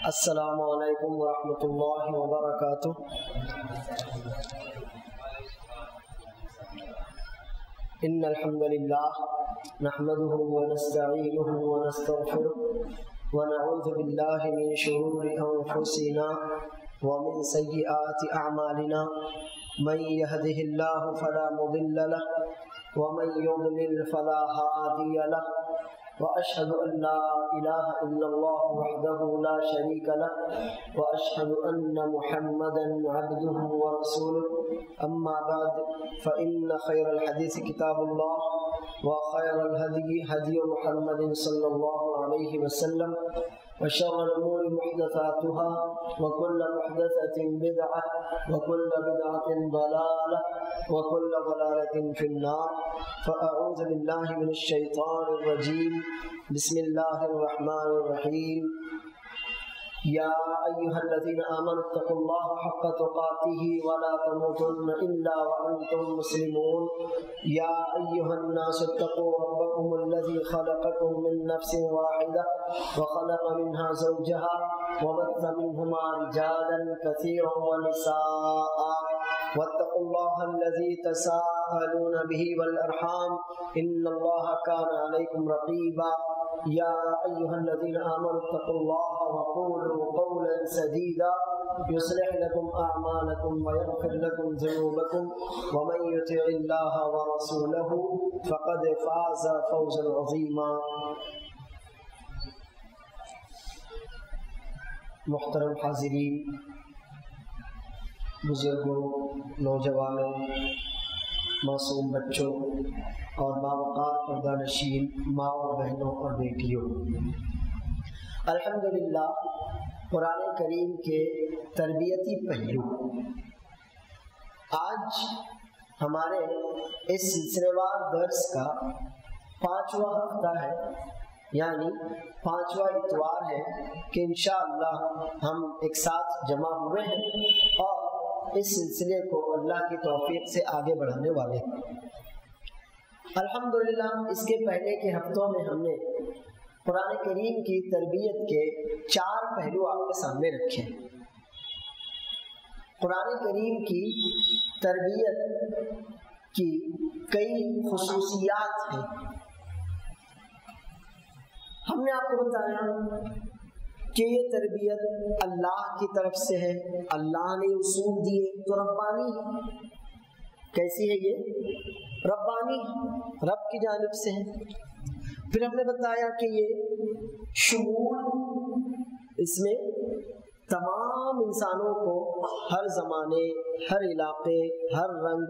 السلام علیکم ورحمۃ اللہ وبرکاتہ۔ ان الحمد للہ نحمده ونستعینه ونستغفره ونعوذ باللہ من شرور انفسنا ومن سیئات اعمالنا من يهده الله فلا مضل له ومن يضلل فلا هادي له وأشهد أن لا إله إلا الله وحده لا شريك له وأشهد أن محمدا عبده ورسوله أما بعد فإن خير الحديث كتاب الله وخير الهدي هدي محمد صلى الله عليه وسلم وشر الأمور محدثاتها وكل محدثة بدعة وكل بدعة ضلالة وكل ضلالة في النار فأعوذ بالله من الشيطان الرجيم بسم الله الرحمن الرحيم يا أيها الذين آمنوا اتقوا الله حق تقاته ولا تموتن إلا وأنتم مسلمون يا أيها الناس اتقوا ربكم الذي خلقكم من نفس واحدة وخلق منها زوجها وبث منهما رجالا كثيرا ونساء واتقوا الله الذي تساءلون به والأرحام إن الله كان عليكم رقيبا يا أيها الذين آمنوا اتقوا الله وقولوا قولا سديدا يصلح لكم أعمالكم ويغفر لكم ذنوبكم ومن يطع الله ورسوله فقد فاز فوزا عظيما۔ محترم حاضرین، بزرگوں، نوجوانوں، معصوم بچوں اور باوقار پردہ نشین ماں اور بہنوں اور بیٹیوں، الحمدللہ قرآن کریم کے تربیتی پہلو آج ہمارے اس سلسلے وار درس کا 5واں ہفتہ ہے، یعنی 5واں اتوار ہے کہ انشاءاللہ ہم ایک ساتھ جمع ہوئے ہیں اور اس سلسلے کو اللہ کی توفیق سے آگے بڑھانے والے ہیں۔ الحمدللہ اس کے پہلے کے ہفتوں میں ہم نے قرآن کریم کی تربیت کے 4 پہلو آپ کے سامنے رکھے ہیں۔ قرآن کریم کی تربیت کی کئی خصوصیات ہیں۔ ہم نے آپ کو بتایا کہ یہ تربیت اللہ کی طرف سے ہے، اللہ نے اصول دیے تو ربانی ہے۔ کیسی ہے یہ؟ ربانی، رب کی جانب سے ہے۔ پھر ہم نے بتایا کہ یہ شمول، اس میں تمام انسانوں کو ہر زمانے، ہر علاقے، ہر رنگ،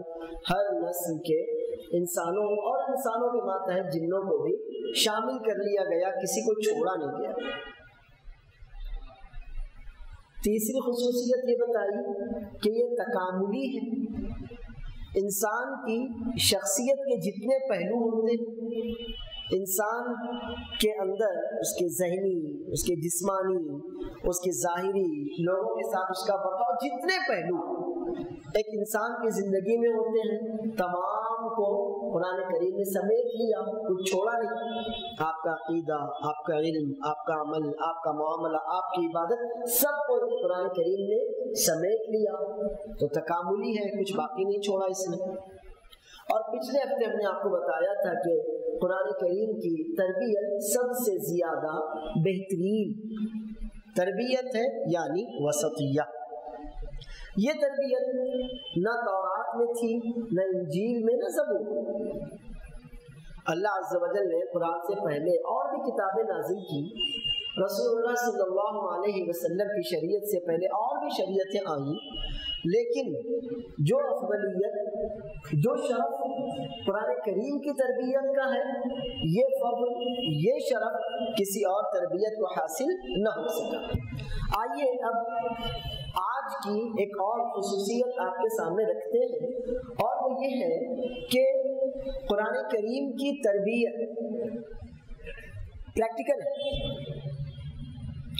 ہر نسل کے انسانوں اور انسانوں کے ماتحت جنوں کو بھی شامل کر لیا گیا، کسی کو چھوڑا نہیں گیا۔ تیسری خصوصیت یہ بتائی کہ یہ تکاملی ہے۔ انسان کی شخصیت کے جتنے پہلو ہوتے ہیں، انسان کے اندر اس کے ذہنی، اس کے جسمانی، اس کے ظاہری، لوگوں کے ساتھ اس کا برتاؤ، جتنے پہلو ایک انسان کی زندگی میں ہوتے ہیں، تمام کو قرآن کریم نے سمیٹ لیا، کچھ چھوڑا نہیں۔ آپ کا عقیدہ، آپ کا علم، آپ کا عمل، آپ کا معاملہ، آپ کی عبادت، سب کو قرآن کریم نے سمیٹ لیا، تو تکاملی ہے، کچھ باقی نہیں چھوڑا اس نے۔ اور پچھلے ہفتے ہم نے آپ کو بتایا تھا کہ قرآن کریم کی تربیت سب سے زیادہ بہترین تربیت ہے، یعنی وسطیہ۔ یہ تربیت نہ تورات میں تھی، نہ انجیل میں، نہ زبور۔ اللہ عز و جل نے قرآن سے پہلے اور بھی کتابیں نازل کی، رسول اللہ صلی اللہ علیہ وسلم کی شریعت سے پہلے اور بھی شریعتیں آئیں، لیکن جو افضلیت، جو شرف قرآن کریم کی تربیت کا ہے، یہ فضل، یہ شرف کسی اور تربیت کو حاصل نہ ہو سکا۔ آئیے اب آج کی ایک اور خصوصیت آپ کے سامنے رکھتے ہیں، اور وہ یہ ہے کہ قرآن کریم کی تربیت پریکٹیکل ہے۔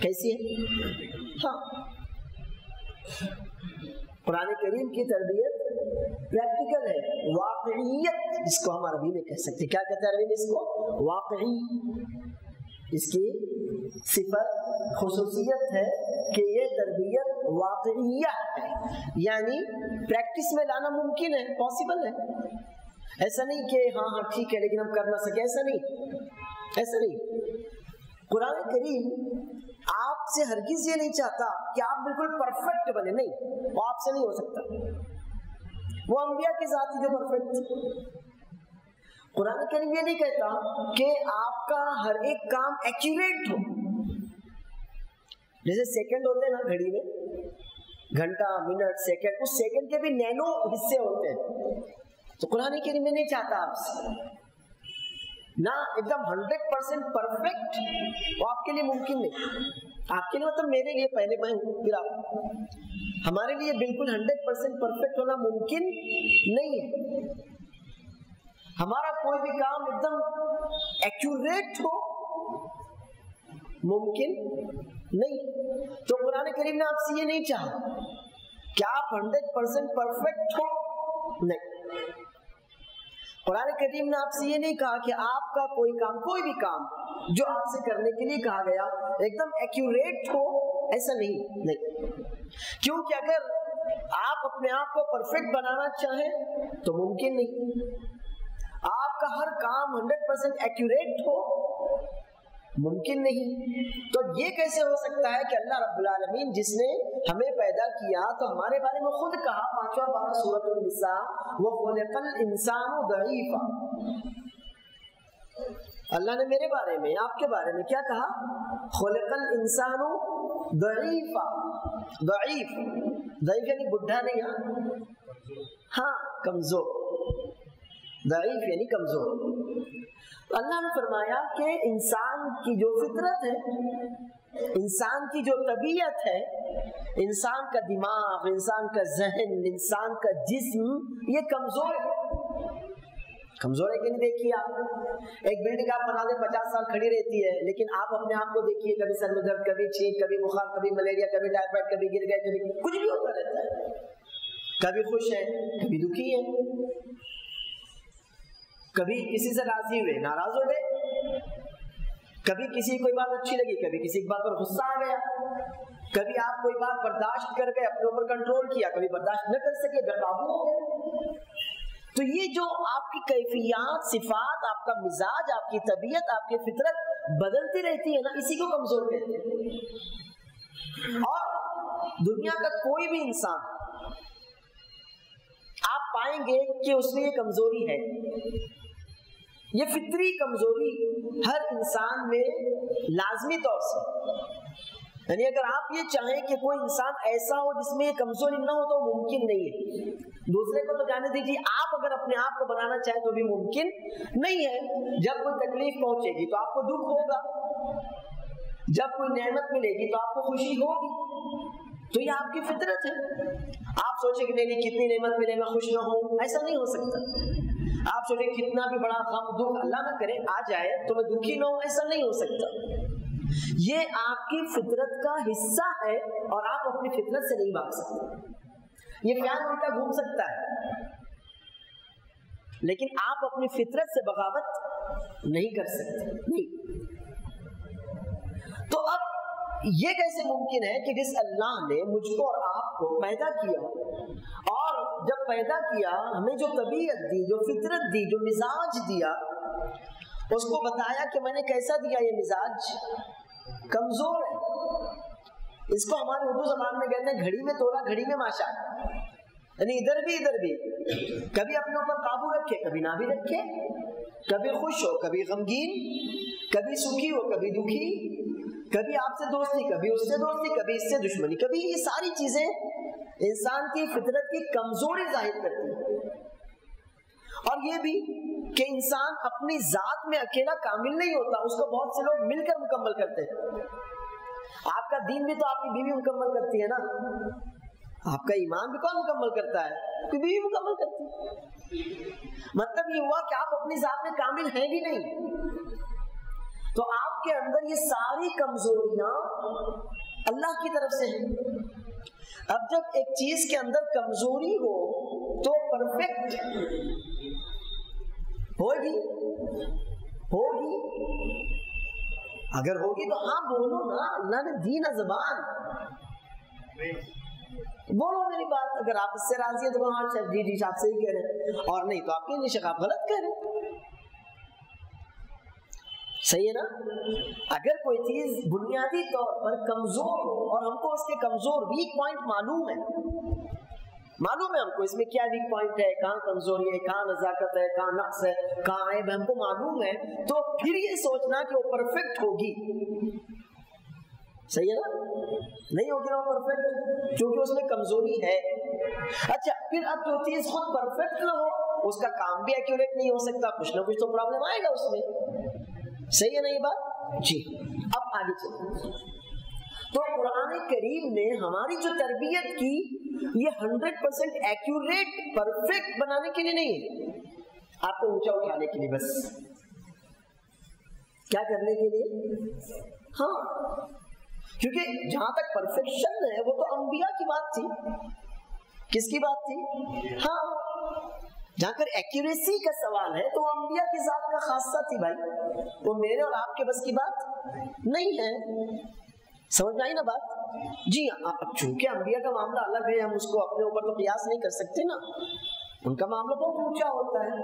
کیسی ہے؟ ہاں، قرآن کریم کی تربیت پریکٹیکل ہے، واقعیت جس کو ہم عربی میں کہہ سکتے ہیں۔ کیا کہتے ہیں عربی میں اس کو؟ واقعی۔ اس کی صفت خصوصیت ہے کہ یہ تربیت واقعیہ ہے، یعنی پریکٹس میں لانا ممکن ہے، پاسبل ہے. ایسا نہیں کہ ہاں ہاں ٹھیک ہے لیکن ہم کر نہ سکے، ایسا نہیں. قرآن کریم آپ سے ہرگز یہ نہیں چاہتا کہ آپ بالکل پرفیکٹ بنے، نہیں، وہ آپ سے نہیں ہو سکتا. وہ انبیاء کے ذات جو پرفیکٹ تھی. قرآن کریم یہ نہیں کہتا کہ آپ کا ہر ایک کام ایکوریٹ ہو. جیسے سیکنڈ ہوتے ہیں نا گھڑی میں، گھنٹہ، منٹ، سیکنڈ، اس سیکنڈ کے بھی نینو حصے ہوتے ہیں. تو قرآن کریم یہ نہیں چاہتا آپ سے نہ ایک دم 100% پرفیکٹ، وہ آپ کے لیے ممکن نہیں. آپ کے لیے مطلب میرے لیے پہلے میں ہوں پھر آپ، ہمارے لیے بالکل 100% پرفیکٹ ہونا ممکن نہیں ہے. ہمارا کوئی بھی کام ایک دم ایکوریٹ ہو ممکن نہیں. تو قرآن کریم نے آپ سے یہ نہیں چاہا کہ آپ 100% پرفیکٹ ہو، نہیں. قرآن کریم نے آپ سے یہ نہیں کہا کہ آپ کا کوئی کام، کوئی بھی کام جو آپ سے کرنے کے لیے کہا گیا ایک دم ایکوریٹ ہو، ایسا نہیں. کیونکہ اگر آپ اپنے آپ کو پرفیکٹ بنانا چاہیں تو ممکن نہیں. آپ کا ہر کام 100% ایکوریٹ ہو، ممکن نہیں. تو یہ کیسے ہو سکتا ہے کہ اللہ رب العالمین جس نے ہمیں پیدا کیا تو ہمارے بارے میں خود کہا 5واں پارہ سورۃ النساء وَخُلِقَ الْإِنسَانُ ضَعِيفًا. اللہ نے میرے بارے میں، آپ کے بارے میں کیا کہا؟ خُلِقَ الْإِنسَانُ ضَعِيفًا. ضعیف یعنی بڈھا نہیں، ہاں کمزور. ضعیف یعنی کمزور. اللہ نے فرمایا کہ انسان کی جو فطرت ہے، انسان کی جو طبیعت ہے، انسان کا دماغ، انسان کا ذہن، انسان کا جسم، یہ کمزور ہے. کمزور ہے کہ نہیں؟ دیکھیے آپ ایک بلڈنگ آپ بنا دیں 50 سال کھڑی رہتی ہے، لیکن آپ اپنے آپ کو دیکھیے، کبھی سر میں درد، کبھی چھینک، کبھی بخار، کبھی ملیریا، کبھی ٹائیفائڈ، کبھی گر گئے، کبھی کچھ بھی ہوتا رہتا ہے. کبھی خوش ہے، کبھی دکھی ہے، کبھی کسی سے راضی ہوئے، ناراض ہو گئے، کبھی کسی کوئی بات اچھی لگی، کبھی کسی کی بات پر غصہ آ گیا، کبھی آپ کوئی بات برداشت کر گئے، اپنے اوپر کنٹرول کیا، کبھی برداشت نہ کر سکے، بے قابو ہو گئے. تو یہ جو آپ کی کیفیات، صفات، آپ کا مزاج، آپ کی طبیعت، آپ کی فطرت بدلتی رہتی ہے نا، اسی کو کمزور کہتے ہیں. اور دنیا کا کوئی بھی انسان آپ پائیں گے کہ اس میں یہ کمزوری ہے. یہ فطری کمزوری ہر انسان میں لازمی طور سے، یعنی اگر آپ یہ چاہیں کہ کوئی انسان ایسا ہو جس میں یہ کمزوری نہ ہو تو ممکن نہیں ہے. دوسرے کو تو جانے دیجیے، آپ اگر اپنے آپ کو بنانا چاہیں تو بھی ممکن نہیں ہے. جب کوئی تکلیف پہنچے گی تو آپ کو دکھ ہوگا، جب کوئی نعمت ملے گی تو آپ کو خوشی ہوگی. تو یہ آپ کی فطرت ہے. آپ سوچیں کہ نہیں کتنی نعمت ملے میں خوش نہ ہوں، ایسا نہیں ہو سکتا. آپ سوچیں کتنا بھی بڑا غم، دکھ اللہ نہ کرے آ جائے تو میں دکھی نہ ہوں، ایسا نہیں ہو سکتا. یہ آپ کی فطرت کا حصہ ہے اور آپ اپنی فطرت سے نہیں بھاگ سکتے. یہ فیان الٹا گھوم سکتا ہے لیکن آپ اپنی فطرت سے بغاوت نہیں کر سکتے. نہیں. تو اب یہ کیسے ممکن ہے کہ جس اللہ نے مجھ کو اور آپ کو پیدا کیا، اور جب پیدا کیا ہمیں جو طبیعت دی، جو فطرت دی، جو مزاج دیا، اس کو بتایا کہ میں نے کیسا دیا. یہ مزاج کمزور ہے. اس کو ہماری اردو زبان میں کہتے ہیں گھڑی میں تولا گھڑی میں ماشا، یعنی ادھر بھی کبھی اپنے اوپر قابو رکھے، کبھی نہ بھی رکھے، کبھی خوش ہو، کبھی غمگین، کبھی سکھی ہو، کبھی دکھی، کبھی آپ سے دوستی، کبھی اس سے دوستی، کبھی اس سے دشمنی. کبھی یہ ساری چیزیں انسان کی فطرت کی کمزوری ظاہر کرتی ہیں. اور یہ بھی کہ انسان اپنی ذات میں اکیلا کامل نہیں ہوتا، اس کو بہت سے لوگ مل کر مکمل کرتے ہیں. آپ کا دین بھی تو آپ کی بیوی مکمل کرتی ہے نا، آپ کا ایمان بھی کون مکمل کرتا ہے؟ آپ کی بیوی مکمل کرتی ہے. مطلب یہ ہوا کہ آپ اپنی ذات میں کامل ہیں بھی نہیں. تو آپ کے اندر یہ ساری کمزوریاں اللہ کی طرف سے ہیں. اب جب ایک چیز کے اندر کمزوری ہو تو پرفیکٹ ہوگی. اگر ہوگی تو ہاں بولو نا، اللہ نے دی نا زبان، بولو میری بات. اگر آپ اس سے راضی ہیں تو ہاں جی جی آپ صحیح کہہ رہے ہیں، اور نہیں تو آپ کے شک آپ غلط کہہ رہے ہیں. صحیح ہے نا؟ اگر کوئی چیز بنیادی طور پر کمزور ہو اور ہم کو اس کے کمزور ویک پوائنٹ معلوم ہے ہم کو اس میں کیا ویک پوائنٹ ہے، کہاں کمزوری ہے، کہاں نزاکت ہے، کہاں نقص ہے، کہاں عیب ہے، ہم کو معلوم ہے، تو پھر یہ سوچنا کہ وہ پرفیکٹ ہوگی، صحیح ہے نا؟ نہیں ہوگی نا وہ پرفیکٹ، کیونکہ اس میں کمزوری ہے. اچھا پھر اب جو چیز خود پرفیکٹ نہ ہو اس کا کام بھی ایکوریٹ نہیں ہو سکتا، کچھ نہ کچھ تو پرابلم آئے گا اس میں. صحیح ہے نا یہ بات؟ جی. اب آگے چلیں. تو قرآن کریم نے ہماری جو تربیت کی یہ 100% ایکوریٹ پرفیکٹ بنانے کے لیے نہیں ہے، آپ کو اونچا اٹھانے کے لیے، بس کیا کرنے کے لیے؟ ہاں، کیونکہ جہاں تک پرفیکشن ہے وہ تو انبیاء کی بات تھی. کس کی بات تھی؟ ہاں، جہاں پر ایکوریسی کا سوال ہے تو انبیاء کی ذات کا خاصہ تھی بھائی، وہ میرے اور آپ کے بس کی بات نہیں ہے. سمجھ میں آئی نا بات؟ جی ہاں. اب چونکہ انبیاء کا معاملہ الگ ہے، ہم اس کو اپنے اوپر تو قیاس نہیں کر سکتے نا، ان کا معاملہ بہت اونچا ہوتا ہے.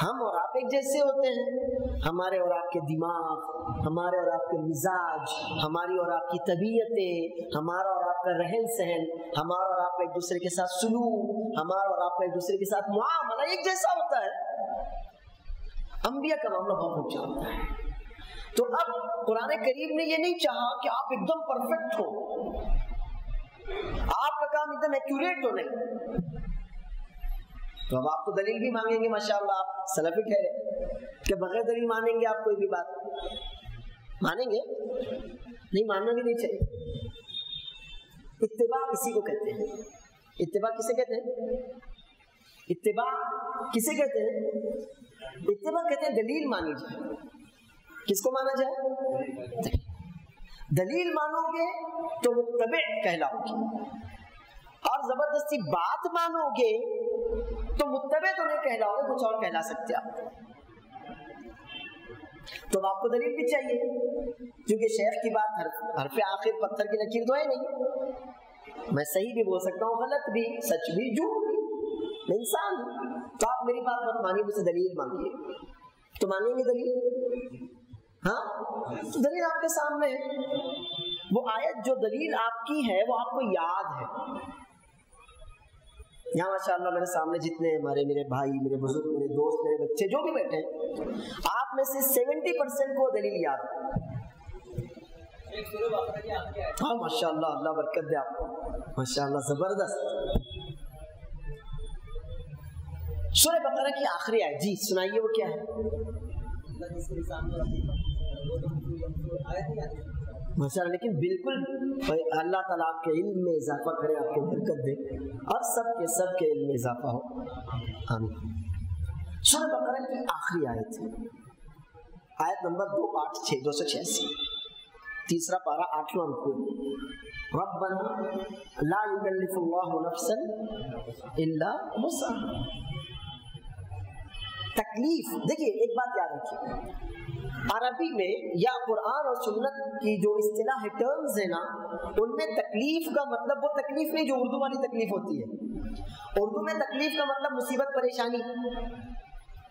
ہم اور آپ ایک جیسے ہوتے ہیں، ہمارے اور آپ کے دماغ، ہمارے اور آپ کے مزاج، ہماری اور آپ کی طبیعتیں، ہمارا اور آپ کا رہن سہن، ہمارا اور آپ کا ایک دوسرے کے ساتھ سلوک، ہمارا اور آپ کا ایک دوسرے کے ساتھ معاملہ ایک جیسا ہوتا ہے. انبیاء کا معاملہ بہت اونچا ہوتا ہے. تو اب قرآن کریم نے یہ نہیں چاہا کہ آپ ایک دم پرفیکٹ ہو، آپ کا کام ایک دم ایکوریٹ ہو، نہیں. تو اب آپ تو دلیل بھی مانگیں گے، ماشاءاللہ آپ سلفی کہہ رہے کہ بغیر دلیل مانیں گے آپ کوئی بھی بات؟ مانیں گے؟ نہیں، ماننا بھی نہیں چاہیے. اتباع اسی کو کہتے ہیں. اتباع کسے کہتے ہیں؟ اتباع کسے کہتے ہیں؟ اتباع کہتے ہیں دلیل مانی جائے. کس کو مانا جائے؟ دلیل مانو گے تو متبع کہلاؤ گے، اور زبردستی بات مانو گے تو متبع تو نہیں کہلاؤ گے، کچھ اور کہلا سکتے آپ. تو آپ کو دلیل بھی چاہیے، کیونکہ شیخ کی بات حرف آخر پتھر کی لکیر تو ہے نہیں. میں صحیح بھی بول سکتا ہوں، غلط بھی، سچ بھی، جھوٹ بھی، میں انسان ہوں. تو آپ میری بات مت مانیے، مجھ سے دلیل مانگیے. تو مانیں گے دلیل؟ ہاں، دلیل آپ کے سامنے ہے. وہ آیت جو دلیل آپ کی ہے وہ آپ کو یاد ہے. یہاں ماشاءاللہ میرے سامنے جتنے میرے بھائی، میرے بزرگ، میرے دوست، میرے بچے جو بھی بیٹھے ہیں، آپ میں سے 70% کو دلیل یاد ہے. ہاں ماشاءاللہ، اللہ برکت دے آپ کو، ماشاءاللہ زبردست. سورہ بقرہ کی آخری آیت، جی سنائیے وہ کیا ہے؟ ماشاءاللہ. لیکن بالکل اللہ تعالیٰ آپ کے علم میں اضافہ کرے، آپ کو برکت دے، اور سب کے علم میں اضافہ ہو، آمین. سورہ بقرہ کی آخری آیت، آیت نمبر 286، تیسرا پارہ، 8واں رکوع. ربنا لا یکلف اللہ نفسا الا وسعها. تکلیف، دیکھیے ایک بات یاد رکھیے، عربی میں یا قرآن اور سنت کی جو اصطلاح ہے، ٹرمز ہے نا، ان میں تکلیف کا مطلب وہ تکلیف نہیں جو اردو والی تکلیف ہوتی ہے. اردو میں تکلیف کا مطلب مصیبت، پریشانی.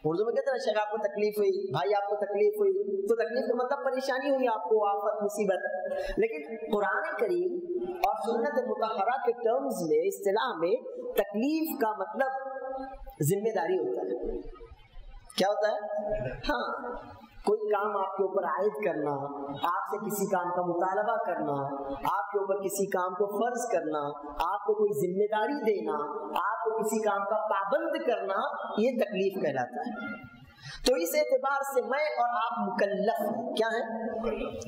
اردو میں کہتے ہیں شیخ آپ کو تکلیف ہوئی، بھائی آپ کو تکلیف ہوئی، تو تکلیف کا مطلب پریشانی ہوئی آپ کو، آفت، مصیبت. لیکن قرآن کریم اور سنت مطہرہ کے ٹرمز میں، اصطلاح میں، تکلیف کا مطلب ذمہ داری ہوتا ہے. کیا ہوتا ہے؟ ہاں، کوئی کام آپ کے اوپر عائد کرنا، آپ سے کسی کام کا مطالبہ کرنا، آپ کے اوپر کسی کام کو فرض کرنا، آپ کو کوئی ذمہ داری دینا، آپ کو کسی کام کا پابند کرنا، یہ تکلیف کہلاتا ہے. تو اس اعتبار سے میں اور آپ مکلف ہیں. کیا ہیں؟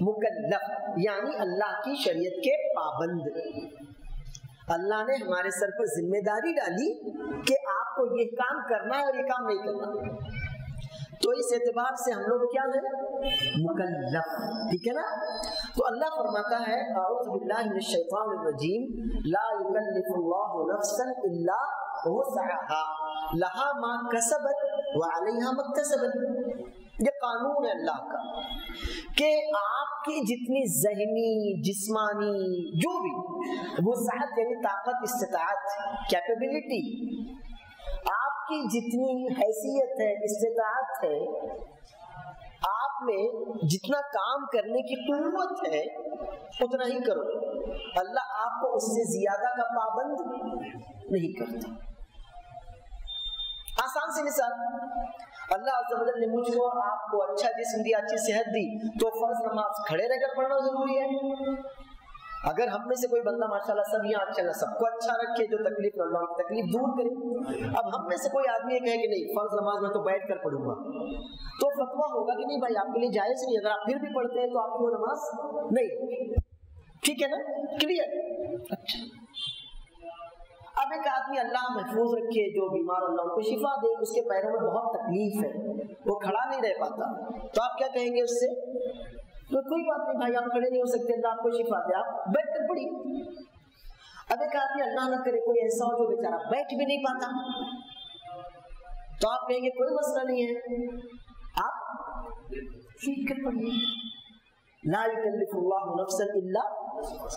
مکلف، یعنی اللہ کی شریعت کے پابند. اللہ نے ہمارے سر پر ذمہ داری ڈالی کہ آپ کو یہ کام کرنا ہے اور یہ کام نہیں کرنا. تو اس اعتبار سے ہم لوگ کیا ہیں؟ مکلف. ٹھیک ہے نا؟ تو اللہ فرماتا ہے اعوذ باللہ من الشیطان الرجیم، لا یکلف اللہ نفسا الا وسعها لها ما کسبت وعلیہا ما اکتسبت. یہ قانون ہے اللہ کا کہ آپ کی جتنی ذہنی، جسمانی، جو بھی وسعت یعنی طاقت، استطاعت، کیپیبلٹی، آپ کی جتنی حیثیت ہے، استطاعت ہے، آپ میں جتنا کام کرنے کی قوت ہے اتنا ہی کرو. اللہ آپ کو اس سے زیادہ کا پابند نہیں کرتا. آسان سی مثال، اللہ عز و جل نے مجھ کو آپ کو اچھا جسم دیا، اچھی صحت دی، تو فرض نماز کھڑے رہ کر پڑھنا ضروری ہے. اگر ہم میں سے کوئی بندہ ماشاءاللہ سب یہاں اچھا سب کو اچھا رکھے، جو تکلیف نہ اللہ کی تکلیف دور کرے. اب ہم میں سے کوئی آدمی یہ کہے کہ نہیں فرض نماز میں تو بیٹھ کر پڑھوں گا، تو فتویٰ ہوگا کہ نہیں بھائی آپ کے لیے جائز نہیں. اگر آپ پھر بھی پڑھتے ہیں تو آپ کی وہ نماز نہیں. ٹھیک ہے نا، کلیئر. اچھا، اب ایک آدمی اللہ محفوظ رکھے، جو بیمار اللہ ان کو شفا دے، اس کے پیروں میں بہت تکلیف ہے، وہ کھڑا نہیں رہ پاتا، تو آپ کیا کہیں گے اس سے؟ تو کوئی بات نہیں بھائی، آپ کھڑے نہیں ہو سکتے، اللہ آپ کو شفا دے، آپ بیٹھ کر پڑھیے. اب ایک آدمی اللہ نہ کرے کوئی ایسا ہو جو بیچارہ بیٹھ بھی نہیں پاتا، تو آپ کہیں گے کوئی مسئلہ نہیں ہے، آپ سیکھ کر پڑھیے. لا یکلف اللہ نفسا الا،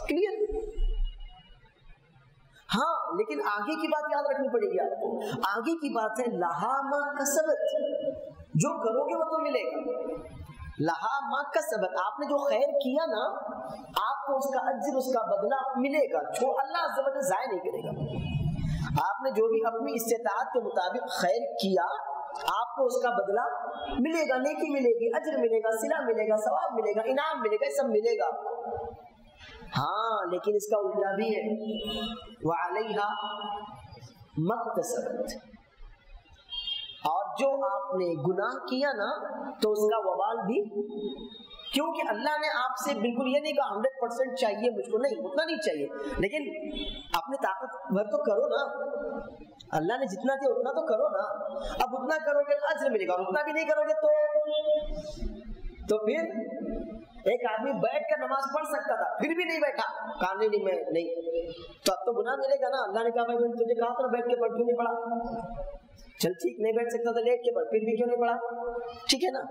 کلیئر. ہاں لیکن آگے کی بات یاد رکھنی پڑے گی آپ کو. آگے کی بات ہے لہا ما کسبت، جو کرو گے وہ تو ملے گا. لہا ما کسبت، آپ نے جو خیر کیا نا، آپ کو اس کا اجر، اس کا بدلہ ملے گا. جو اللہ عز و جل ضائع نہیں کرے گا. آپ نے جو بھی اپنی استطاعت کے مطابق خیر کیا، آپ کو اس کا بدلہ ملے گا، نیکی ملے گی، اجر ملے گا، صلہ ملے گا، ثواب ملے گا، انعام ملے گا، سب ملے گا. ہاں لیکن اس کا الٹا بھی ہے، وَعَلَيْهَا مَكْتَسَبَتْ، اور جو آپ نے گناہ کیا نا تو اس کا وبال بھی، کیونکہ اللہ نے آپ سے بالکل یہ نہیں کہا 100% چاہیے مجھ کو، نہیں اتنا نہیں چاہیے، لیکن اپنی طاقت بھر تو کرو نا. اللہ نے جتنا دیا اتنا تو کرو نا. اب اتنا کرو گے تو اجر ملے گا، اور اتنا بھی نہیں کرو گے تو پھر ایک آدمی بیٹھ کر نماز پڑھ سکتا تھا، پھر بھی نہیں بیٹھا، کہا نہیں میں نہیں، تو اب تو گناہ ملے گا نا. اللہ نے کہا بھائی میں تجھے کہا تھا بیٹھ کے پڑھ، کیوں نہیں پڑھا؟ چل ٹھیک، نہیں بیٹھ سکتا تھا لیٹ کے پڑھ، پھر بھی کیوں نہیں پڑھا؟ ٹھیک ہے نا.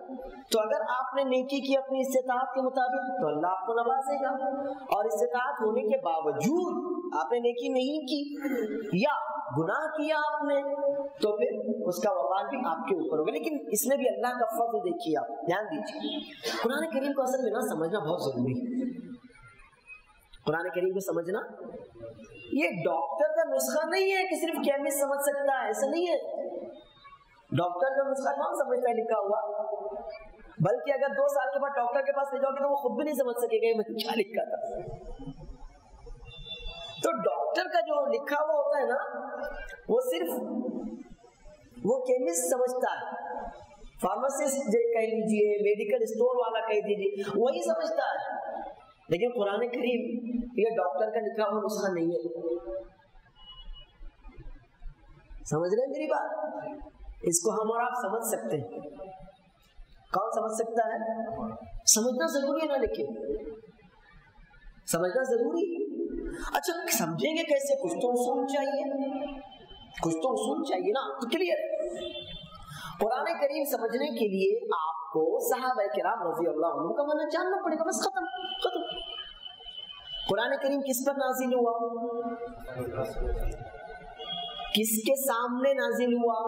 تو اگر آپ نے نیکی کی اپنی استطاعت کے مطابق تو اللہ آپ کو نوازے گا، اور استطاعت ہونے کے باوجود آپ نے نیکی نہیں کی یا گناہ کیا آپ نے، تو پھر اس کا وبال بھی آپ کے اوپر ہوگا. لیکن اس میں بھی اللہ کا فضل دیکھیے، آپ دھیان دیجیے. قرآن کریم کو اصل میں نا سمجھنا بہت ضروری ہے. قرآن کریم کو سمجھنا یہ ڈاکٹر کا نسخہ نہیں ہے کہ صرف کیمسٹ سمجھ سکتا ہے، ایسا نہیں ہے. ڈاکٹر کا نسخہ کون سمجھتا ہے لکھا ہوا؟ بلکہ اگر 2 سال کے بعد ڈاکٹر کے پاس لے جاؤ گے تو وہ خود بھی نہیں سمجھ سکے گا میں کیا لکھا تھا. تو ڈاکٹر کا جو لکھا ہوا ہوتا ہے نا، وہ صرف وہ کیمسٹ سمجھتا ہے، فارماسسٹ کہہ لیجیے، میڈیکل اسٹور والا کہہ دیجیے، وہی سمجھتا ہے. لیکن قرآن کریم یہ ڈاکٹر کا لکھا ہوا نسخہ نہیں ہے. سمجھ رہے ہیں میری بات؟ اس کو ہم اور آپ سمجھ سکتے ہیں. کون سمجھ سکتا ہے؟ سمجھنا ضروری ہے نا، لیکن سمجھنا ضروری. اچھا سمجھیں گے کیسے؟ کچھ تو اصول چاہیے نا. تو کلیئر قرآن کریم سمجھنے کے لیے آپ کو صحابہ کرام رضی اللہ عنہ کا معنی جاننا پڑے گا. بس ختم. قرآن کریم کس پر نازل ہوا؟ کس کے سامنے نازل ہوا؟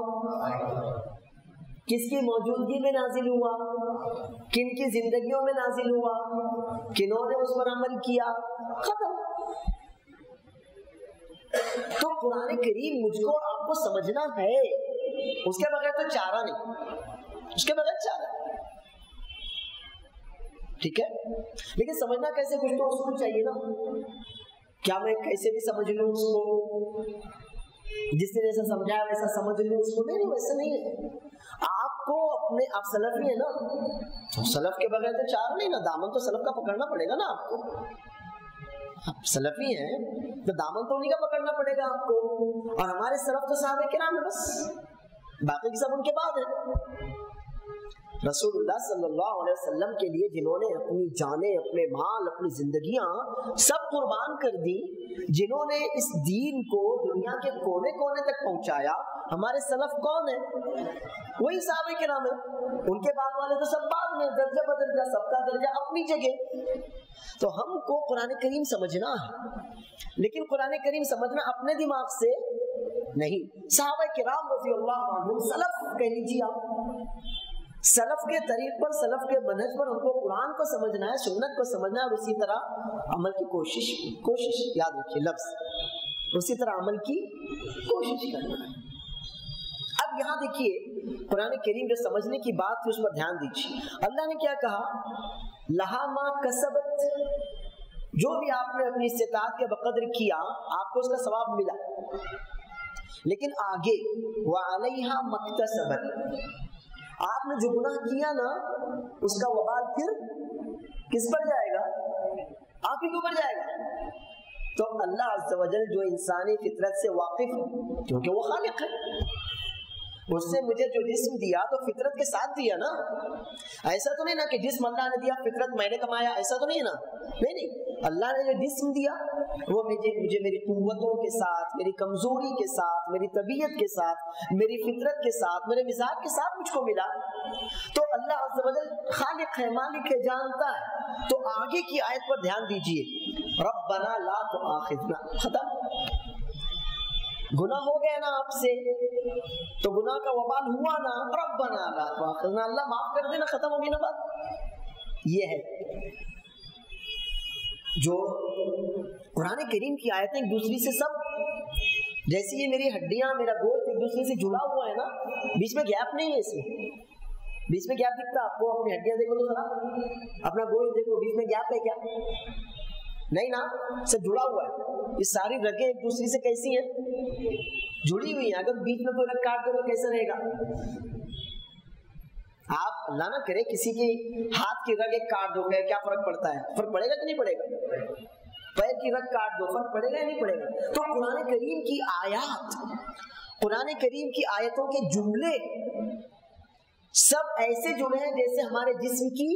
کس کی موجودگی میں نازل ہوا؟ کن کی زندگیوں میں نازل ہوا؟ کنہوں نے اس پر عمل کیا؟ ختم. تو قرآن کریم مجھ کو آپ کو سمجھنا ہے، اس کے بغیر تو چارہ نہیں، اس کے بغیر چارہ. ٹھیک ہے، لیکن سمجھنا کیسے؟ کچھ تو اصول چاہیے نا. کیا میں کیسے بھی سمجھ لوں اس کو، جس نے جیسا سمجھایا ویسا سمجھ لوں اس کو؟ نہیں، ویسا نہیں ہے. آپ کو اپنے، آپ سلفی ہیں نا، سلف کے بغیر تو چارہ نہیں نا. دامن تو سلف کا پکڑنا پڑے گا نا آپ کو. آپ سلفی ہیں تو دامن تو انہیں کا پکڑنا پڑے گا آپ کو. اور ہمارے سلف تو صحابہ کرام ہیں، بس باقی کی سب ان کے بعد ہے. رسول اللہ صلی اللہ علیہ وسلم کے لیے جنہوں نے اپنی جانیں، اپنے مال، اپنی زندگیاں سب قربان کر دی، جنہوں نے اس دین کو دنیا کے کونے کونے تک پہنچایا، ہمارے سلف کون ہیں؟ وہی صحابہ کرام ہیں. ان کے بعد والے تو سب بعد میں، درجہ بدرجہ، سب کا درجہ اپنی جگہ. تو ہم کو قرآن کریم سمجھنا ہے، لیکن قرآن کریم سمجھنا اپنے دماغ سے نہیں. صحابہ کرام رضی اللہ عنہم، سلف کہہ لیجیے آپ، سلف کے طریق پر، سلف کے منہج پر ہم کو قرآن کو سمجھنا ہے، سنت کو سمجھنا ہے، اور اسی طرح عمل کی کوشش یاد رکھیے لفظ، اسی طرح عمل کی کوشش کرنا ہے. اب یہاں دیکھیے قرآن کریم جو سمجھنے کی بات تھی اس پر دھیان دیجیے. اللہ نے کیا کہا؟ لہا ما کسبت، جو بھی آپ نے اپنی استطاعت کے بقدر کیا آپ کو اس کا ثواب ملا. لیکن آگے وعلیہا مکتسبت، آپ نے جو گناہ کیا نا اس کا وبال پھر کس پر جائے گا؟ آپ ہی کے اوپر جائے گا. تو اللہ عز و جل جو انسانی فطرت سے واقف ہے، کیونکہ وہ خالق ہے، اس سے مجھے جو جسم دیا تو فطرت کے ساتھ دیا نا. ایسا تو نہیں نا کہ جسم اللہ نے دیا فطرت میں نے کمایا، ایسا تو نہیں ہے نا. نہیں، اللہ نے جو جسم دیا وہ مجھے میری قوتوں کے ساتھ، میری کمزوری کے ساتھ، میری طبیعت کے ساتھ، میری فطرت کے ساتھ، میرے مزاج کے ساتھ مجھ کو ملا. تو اللہ عز و جل خالق ہے، مالک ہے، جانتا ہے. تو آگے کی آیت پر دھیان دیجئے، ربنا لا تؤاخذنا، ختم. گناہ ہو گیا نا آپ سے تو گناہ کا وبال ہوا نا، ربنا لا تؤاخذنا، اللہ معاف کر دینا، ختم ہوگی نا بات. یہ ہے جو قرآن کریم کی آیتیں ایک دوسری سے سب، جیسے یہ میری ہڈیاں، میرا گوشت ایک دوسرے سے جڑا ہوا ہے نا، بیچ میں گیپ نہیں ہے. اس میں بیچ میں گیپ دکھتا آپ کو؟ اپنی ہڈیاں دیکھو تو ذرا، اپنا گوشت دیکھو، بیچ میں گیپ ہے کیا؟ نہیں نا، سب جڑا ہوا ہے. یہ ساری رگیں ایک دوسری سے کیسی ہیں؟ جڑی ہوئی ہیں. اگر بیچ میں کوئی رگ کاٹ دو تو کیسا رہے گا؟ آپ اللہ نہ کرے کسی کی ہاتھ کی رگ ایک کاٹ دو گے، کیا فرق پڑتا ہے؟ فرق پڑے گا کہ نہیں پڑے گا؟ پیر کی رگ کاٹ دو، فرق پڑے گا یا نہیں پڑے گا؟ تو قرآن کریم کی آیات، قرآن کریم کی آیتوں کے جملے سب ایسے جڑے ہیں جیسے ہمارے جسم کی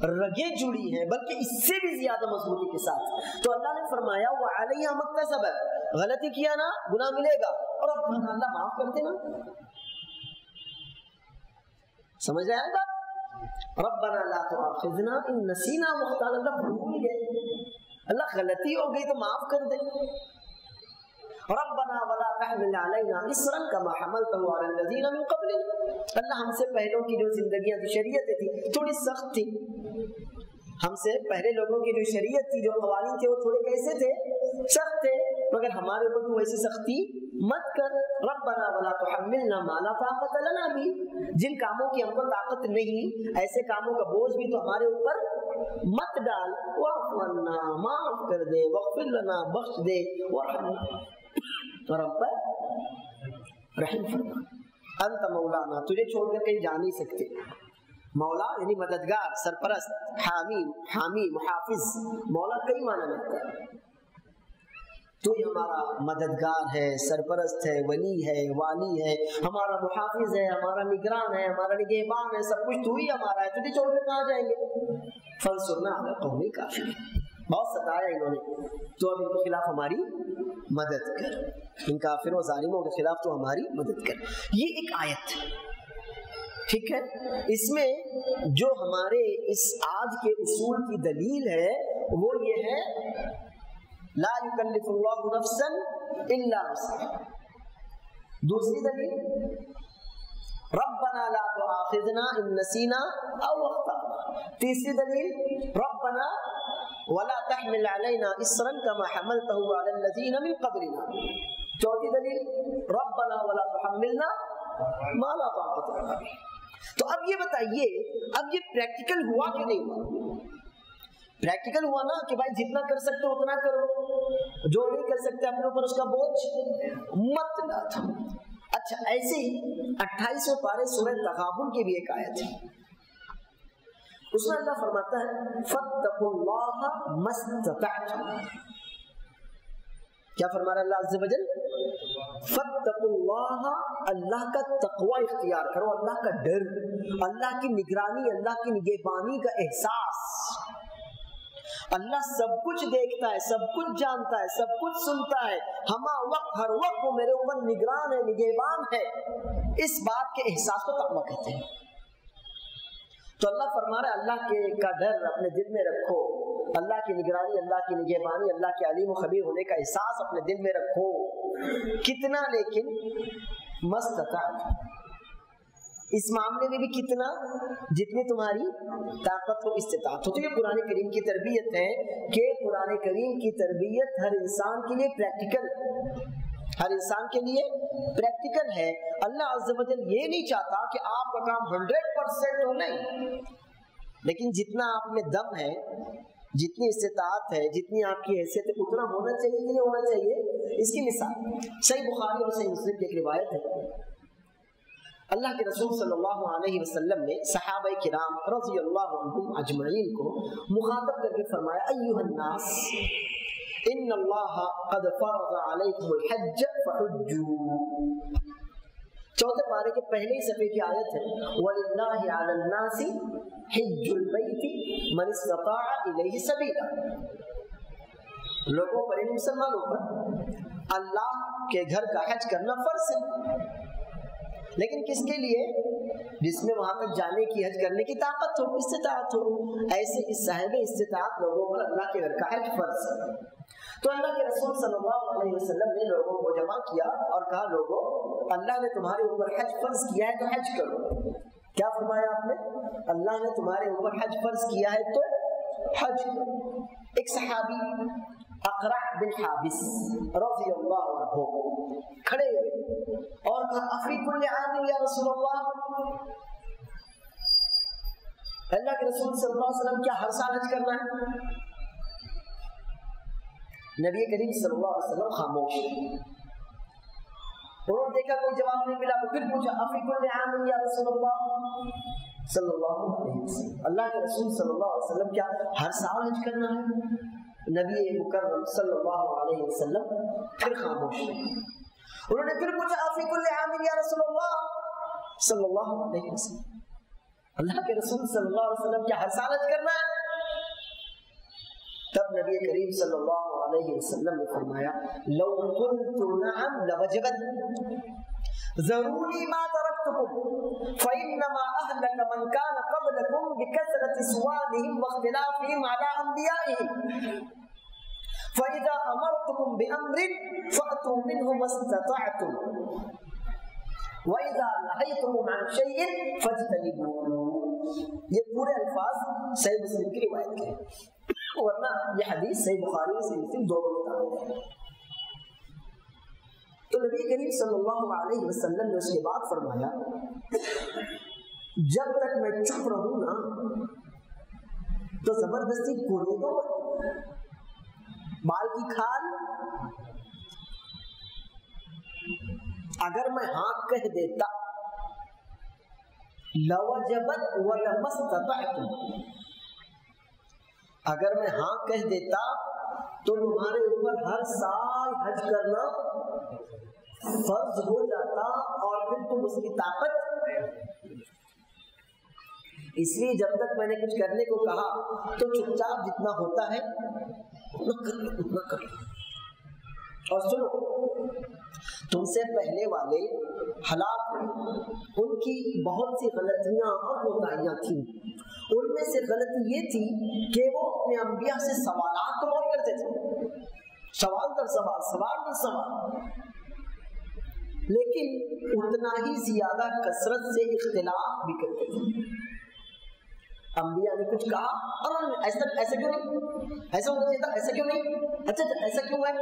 رگیں جڑی ہیں، بلکہ اس سے بھی زیادہ مضبوطی کے ساتھ. تو اللہ نے فرمایا وعلیہا مکتسبت، غلطی کیا نا گناہ ملے گا، اور اب اللہ معاف کر دے نا. سمجھ رہے ہیں بات؟ ربنا لا تؤاخذنا ان نسینا واخطانا، اللہ بھول گئے، اللہ غلطی ہو گئی تو معاف کر دے. ربنا ولا تحمل علينا اصرا كما حملته على الذين من قبلنا، اللہ ہم سے پہلوں کی جو زندگیاں تھی، شریعتیں تھی، تھوڑی سخت تھی. ہم سے پہلے لوگوں کی جو شریعت تھی، جو قوانین تھے، وہ تھوڑے کیسے تھے؟ سخت تھے. مگر ہمارے اوپر تو ایسی سختی مت کر. ربنا ولا تحملنا ما لا طاقت لنا به، جن کاموں کی ہم کو طاقت نہیں، ایسے کاموں کا بوجھ بھی تو ہمارے اوپر مت ڈال. واعف عنا، معاف کر دے، واغفر لنا، بخش دے، وارحمنا، تو رب پر رحم فرما. انت مولانا، تجھے چھوڑ کر کہیں جا نہیں سکتے. مولا یعنی مددگار، سرپرست، حامی، محافظ. مولا کئی معنی میں آتا ہے. تو یہ ہمارا مددگار ہے، سرپرست ہے، ولی ہے، والی ہے، ہمارا محافظ ہے، ہمارا نگران ہے، ہمارا نگہبان ہے، سب کچھ تو ہی ہمارا ہے. تجھے چھوڑ کر کہاں جائیں گے؟ فانصرنا علی القوم الکافرین، بہت ستایا انہوں نے، تو اب ان کے خلاف ہماری مدد کر، ان کافروں ظالموں کے خلاف تو ہماری مدد کر. یہ ایک آیت ٹھیک ہے. اس میں جو ہمارے اس آج کے اصول کی دلیل ہے وہ یہ ہے لا یکلف اللہ نفسا الا وسعها. دوسری دلیل ربنا لا تؤاخذنا ان نسینا او اخطأنا. تیسری دلیل ربنا ولا تحمل علينا اصرا كما حملته على الذين من قبلنا. چوتھی دلیل ربنا ولا تحملنا ما لا طاقت لنا به. تو اب یہ بتائیے، اب یہ پریکٹیکل ہوا کہ نہیں ہوا؟ پریکٹیکل ہوا نا کہ بھائی جتنا کر سکتے اتنا کرو، جو نہیں کر سکتے اپنے اوپر اس کا بوجھ مت ڈالو. اچھا، ایسے ہی 28 پارے سورہ تغابن کی بھی ایک آیت ہے، اس میں اللہ فرماتا ہے فَاتَّقُوا اللَّهَ مَا اسْتَطَعْتُمْ. کیا فرما رہا ہے اللہ عز و جل؟ فَاتَّقُوا اللَّهَ، اللہ کا تقوی اختیار کرو، اللہ کا ڈر، اللہ کی نگرانی، اللہ کی نگہبانی کا احساس. اللہ سب کچھ دیکھتا ہے، سب کچھ جانتا ہے، سب کچھ سنتا ہے، ہما وقت ہر وقت وہ میرے اوپر نگران ہے، نگہبان ہے، اس بات کے احساس کو تقویٰ کہتے ہیں۔ تو اللہ فرما رہا ہے اللہ کا ڈر اپنے دل میں رکھو، اللہ کی نگرانی، اللہ کی نگہبانی، اللہ کے علیم و خبیر ہونے کا احساس اپنے دل میں رکھو۔ کتنا؟ لیکن مستطاعت، اس معاملے میں بھی کتنا؟ جتنی تمہاری طاقت ہو، استطاعت ہو۔ تو یہ قرآن کریم کی تربیت ہے کہ قرآن کریم کی تربیت ہر انسان کے لیے پریکٹیکل، ہر انسان کے لیے پریکٹیکل ہے۔ اللہ عز و جل یہ نہیں چاہتا کہ آپ کا کام 100% ہو، نہیں، لیکن جتنا آپ میں دم ہے، جتنی استطاعت ہے، جتنی آپ کی حیثیت ہے، اتنا ہونا چاہیے کہ نہیں ہونا چاہیے۔ اس کی مثال صحیح بخاری اور صحیح مسلم کی ایک روایت ہے، اللہ کے رسول صلی اللہ علیہ وسلم نے صحابہ کرام رضی اللہ عنہم اجمعین کو مخاطب کر کے فرمایا، ایھا الناس ان اللہ قد فرض علیکم الحج فحجوا۔ چوتھے پارے کے پہلے ہی صفحے کی آیت ہے، وَلِلَّهِ عَلَى النَّاسِ حِجُّ الْبَيْتِ مَنِ اسْتَطَاعَ إِلَيْهِ سَبِيلًا، لوگوں پر، یعنی مسلمانوں پر اللہ کے گھر کا حج کرنا فرض ہے، لیکن کس کے لیے؟ جس میں وہاں تک جانے کی، حج کرنے کی طاقت ہو، استطاعت ہو۔ ایسے اس صاحب استطاعت لوگوں پر اللہ کے گھر کا حج فرض ہے۔ تو اللہ کے رسول صلی اللہ علیہ وسلم نے لوگوں کو جمع کیا اور کہا، لوگوں، اللہ نے تمہارے اوپر حج فرض کیا ہے تو حج کرو۔ کیا فرمایا آپ نے؟ اللہ نے تمہارے اوپر حج فرض کیا ہے تو حج کرو۔ ایک صحابی اقرع بن حابس رضی اللہ عنہ کھڑے ہوئے اور کہا، افی کل عام یا رسول اللہ، اللہ کے رسول صلی اللہ علیہ وسلم کیا ہر سال حج کرنا ہے؟ نبی کریم صلی اللہ علیہ وسلم خاموش، انہوں نے دیکھا کوئی جواب نہیں ملا تو پھر پوچھا، افی کل عام یا رسول اللہ صلی اللہ علیہ وسلم، اللہ کے رسول صلی اللہ علیہ وسلم کیا ہر سال حج کرنا ہے؟ نبی مکرم صلی اللہ علیہ وسلم پھر خاموش، انہوں نے پھر پوچھا، افی کل عام یا رسول اللہ صلی اللہ علیہ وسلم، اللہ کے رسول صلی اللہ علیہ وسلم کیا ہر سال حج کرنا ہے؟ تب نبی کریم صلی اللہ علیہ وسلم نے فرمایا، لو قلت نعم لوجبت ضروری ما ترکتکم فإنما أهلك من كان قبلكم بكثرة سؤالهم واختلافهم على أنبيائهم فإذا أمرتكم بأمر فأتوا منه ما استطعتم وَإِذَا نَهَيْتُكُمْ عَنْ شَيْءٍ فَاجْتَنِبُوهُ۔ یہ پورے الفاظ صحیح مسلم کی روایت کے ہیں، ورنہ یہ حدیث صحیح بخاری صحیح مسلم دونوں کتابوں میں۔ تو نبی کریم صلی اللہ علیہ وسلم نے اس کے بعد فرمایا، جب تک میں چپ رہوں نا تو زبردستی کونے دو، بال کی کھال، اگر میں ہاں کہہ دیتا لوجبت ولمستطعتم، اگر میں ہاں کہہ دیتا تو تمہارے اوپر ہر سال حج کرنا فرض ہو جاتا اور پھر تم اس کی طاقت۔ اس لیے جب تک میں نے کچھ کرنے کو کہا تو چپ چاپ جتنا ہوتا ہے اتنا کر لو۔ اور سنو، تم سے پہلے والے ہلاک ہوئے، ان کی بہت سی غلطیاں اور کوتاہیاں تھیں، ان میں سے غلطی یہ تھی کہ وہ اپنے انبیاء سے سوالات تو بہت کرتے تھے، سوال در سوال، سوال در سوال، لیکن اتنا ہی زیادہ کثرت سے اختلاف بھی کرتے تھے۔ انبیاء نے کچھ کہا اور ایسا کیوں نہیں، ایسا ہونا چاہیے تھا، ایسا کیوں نہیں، اچھا ایسا کیوں ہے،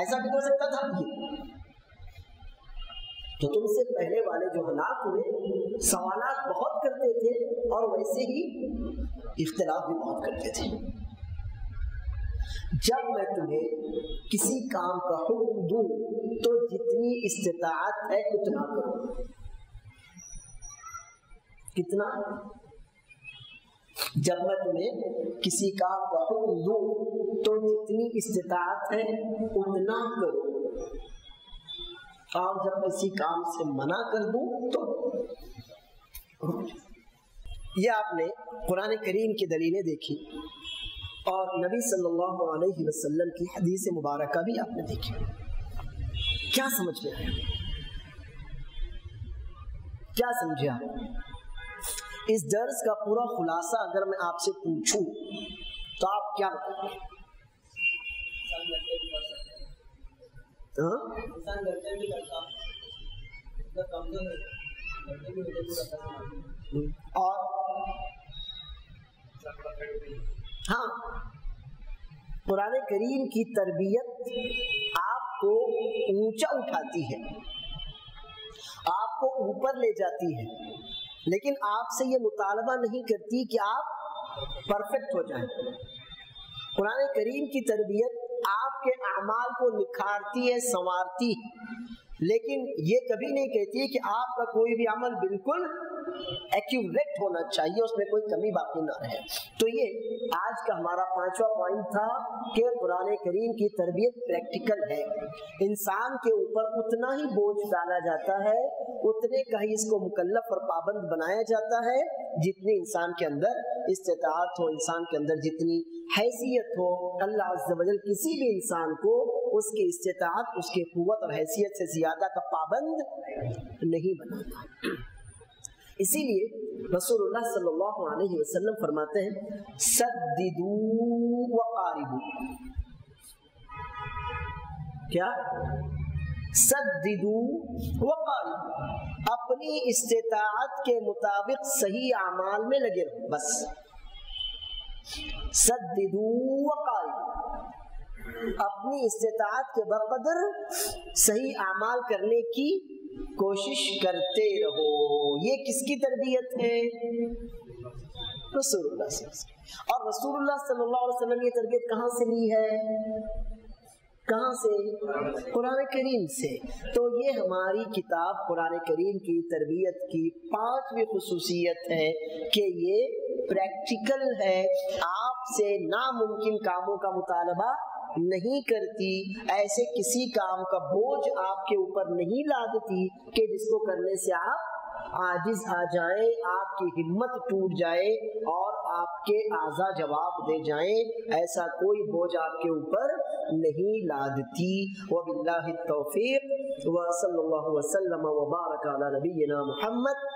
ایسا بھی ہو سکتا تھا۔ تو تم سے پہلے والے جو ہلاک ہوئے سوالات بہت کرتے تھے اور ویسے ہی اختلاف بھی بہت کرتے تھے۔ جب میں تمہیں کسی کام کا حکم دوں تو جتنی استطاعت ہے اتنا کرو۔ کتنا؟ جب میں تمہیں کسی کام کا حکم دوں تو جتنی استطاعت ہے اتنا کرو، اور جب کسی کام سے منع کر دوں تو یہ آپ نے قرآن کریم کی دلیلیں دیکھی اور نبی صلی اللہ علیہ وسلم کی حدیث مبارکہ بھی آپ نے دیکھی. کیا سمجھ میں آیا؟ کیا سمجھے آپ؟ اس درس کا پورا خلاصہ اگر میں آپ سے پوچھوں تو آپ کیا بتائیں گے؟ اور ہاں، قرآن کریم کی تربیت آپ کو اونچا اٹھاتی ہے، آپ کو اوپر لے جاتی ہے، لیکن آپ سے یہ مطالبہ نہیں کرتی کہ آپ پرفیکٹ ہو جائیں. قرآن کریم کی تربیت آپ کے اعمال کو نکھارتی ہے، سنوارتی ہے، لیکن یہ کبھی نہیں کہتی کہ آپ کا کوئی بھی عمل بالکل ایکیوریٹ ہونا چاہیے، اس میں کوئی کمی باقی نہ رہے. تو یہ آج کا ہمارا 5واں پوائنٹ تھا کہ قرآن کریم کی تربیت پریکٹیکل ہے. انسان کے اوپر اتنا ہی بوجھ ڈالا جاتا ہے، اتنے کا ہی اس کو مکلف اور پابند بنایا جاتا ہے جتنی انسان کے اندر استطاعت ہو، انسان کے اندر جتنی حیثیت ہو. اللہ عز و جل کسی بھی انسان کو اس کی استطاعت، اس کی قوت اور حیثیت سے زیادہ کا پابند نہیں بناتا. اسی لیے رسول اللہ صلی اللہ علیہ وسلم فرماتے ہیں سددوا وقاربوا. کیا؟ سددوا وقاربوا، اپنی استطاعت کے مطابق صحیح اعمال میں لگے رہو. بس سددوا وقاربوا، اپنی استطاعت کے بقدر صحیح اعمال کرنے کی کوشش کرتے رہو. یہ کس کی تربیت ہے؟ رسول اللہ صلی اللہ علیہ وسلم. اور رسول اللہ صلی اللہ علیہ وسلم یہ تربیت کہاں سے لی ہے؟ کہاں سے؟ قرآن کریم سے. تو یہ ہماری کتاب قرآن کریم کی تربیت کی 5ویں خصوصیت ہے کہ یہ پریکٹیکل ہے، آپ سے ناممکن کاموں کا مطالبہ نہیں کرتی، ایسے کسی کام کا بوجھ آپ کے اوپر نہیں لادتی کہ جس کو کرنے سے آپ عاجز آ جائیں، آپ کی ہمت ٹوٹ جائے اور آپ کے اعضاء جواب دے جائیں. ایسا کوئی بوجھ آپ کے اوپر نہیں لادتی. وباللہ التوفیق، وصلی اللہ وسلم وبارک علی نبینا محمد.